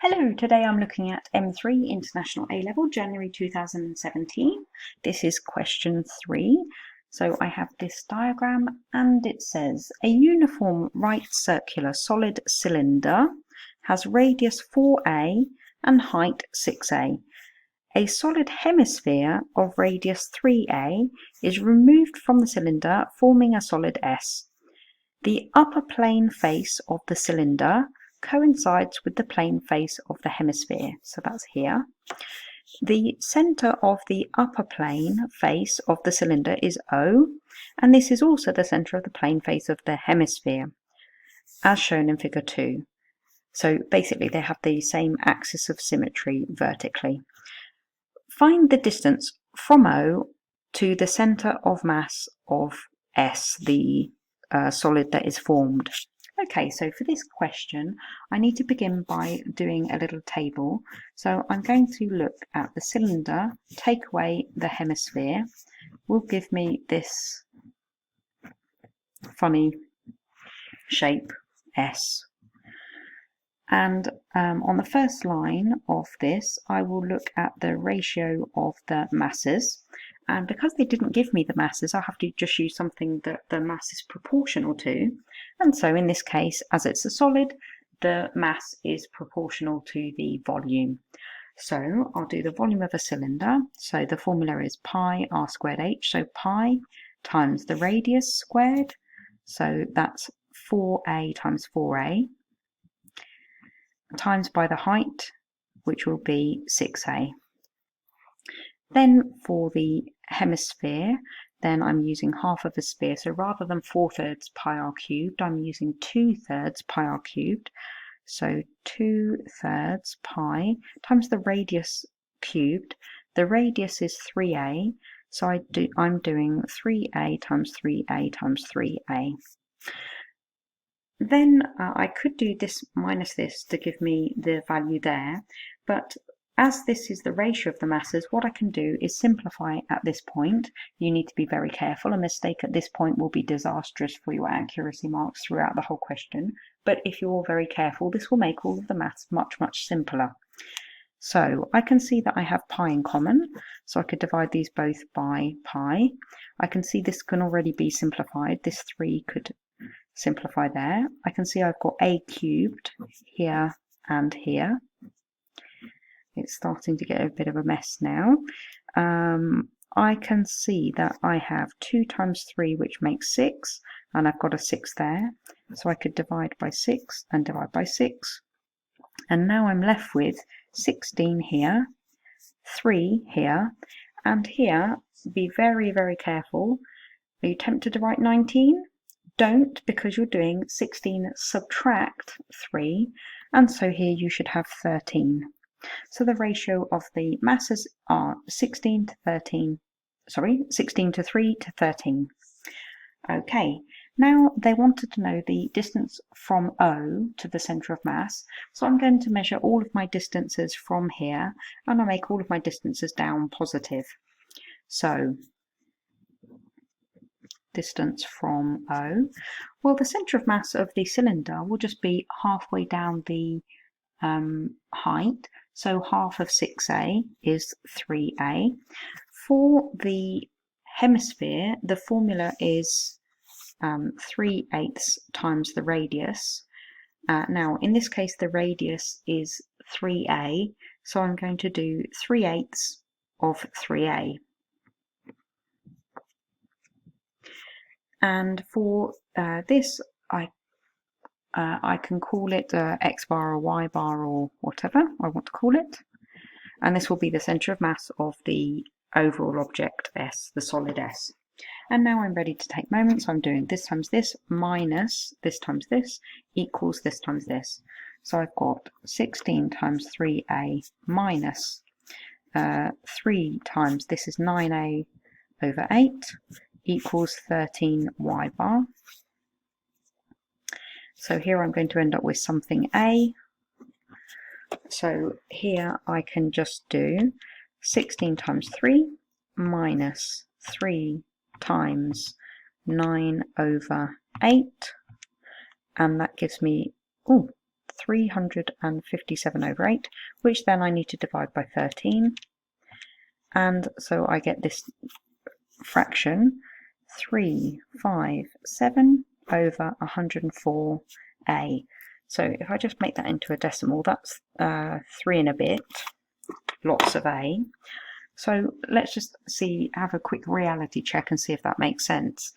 Hello, today I'm looking at M3 International A-Level, January 2017. This is question 3. So I have this diagram and it says a uniform right circular solid cylinder has radius 4a and height 6a. A solid hemisphere of radius 3a is removed from the cylinder, forming a solid S. The upper plane face of the cylinder coincides with the plane face of the hemisphere, so that's here. The centre of the upper plane face of the cylinder is O, and this is also the centre of the plane face of the hemisphere, as shown in figure 2. So basically they have the same axis of symmetry vertically. Find the distance from O to the centre of mass of S, the solid that is formed. Okay, so for this question, I need to begin by doing a little table. So I'm going to look at the cylinder, take away the hemisphere, will give me this funny shape, S. And on the first line of this, I will look at the ratio of the masses. And because they didn't give me the masses, I have to just use something that the mass is proportional to. And so in this case, as it's a solid, the mass is proportional to the volume. So I'll do the volume of a cylinder. So the formula is pi r squared h. So pi times the radius squared. So that's 4a times 4a. Times by the height, which will be 6a. Then for the hemisphere, then I'm using half of a sphere. So rather than 4/3 pi r cubed, I'm using 2/3 pi r cubed. So 2/3 pi times the radius cubed. The radius is 3a, so I'm doing 3a times 3a times 3a. Then I could do this minus this to give me the value there, but as this is the ratio of the masses, what I can do is simplify at this point. You need to be very careful. A mistake at this point will be disastrous for your accuracy marks throughout the whole question, but if you're very careful, this will make all of the maths much, much simpler. So I can see that I have pi in common, so I could divide these both by pi. I can see this can already be simplified. This 3 could simplify there. I can see I've got a cubed here and here. It's starting to get a bit of a mess now. I can see that I have 2 times 3, which makes 6, and I've got a 6 there. So I could divide by 6 and divide by 6. And now I'm left with 16 here, 3 here, and here, be very, very careful. Are you tempted to write 19? Don't, because you're doing 16 subtract 3, and so here you should have 13. So the ratio of the masses are 16 to 3 to 13. Okay, now they wanted to know the distance from O to the centre of mass, so I'm going to measure all of my distances from here, and I'll make all of my distances down positive. So distance from O, well, the centre of mass of the cylinder will just be halfway down the height, so half of 6a is 3a. For the hemisphere, the formula is 3/8 times the radius. Now, in this case, the radius is 3a, so I'm going to do 3/8 of 3a. And for this, I can call it X bar or Y bar or whatever I want to call it. And this will be the centre of mass of the overall object S, the solid S. And now I'm ready to take moments. I'm doing this times this minus this times this equals this times this. So I've got 16 times 3a minus 3 times this is 9a over 8 equals 13y bar. So here I'm going to end up with something a. So here I can just do 16 times 3 minus 3 times 9 over 8, and that gives me 357 over 8, which then I need to divide by 13. And so I get this fraction 357 over 104a. So if I just make that into a decimal, that's 3 and a bit, lots of a. So let's just have a quick reality check and see if that makes sense.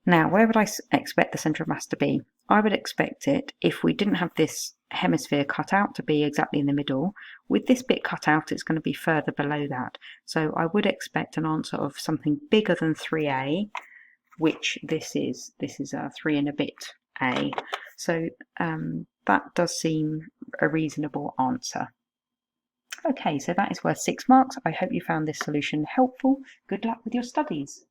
Now, where would I expect the centre of mass to be? I would expect it, if we didn't have this hemisphere cut out, to be exactly in the middle. With this bit cut out, it's going to be further below that. So I would expect an answer of something bigger than 3a, which this is. This is 3 and a bit a. So that does seem a reasonable answer. Okay, so that is worth 6 marks. I hope you found this solution helpful. Good luck with your studies.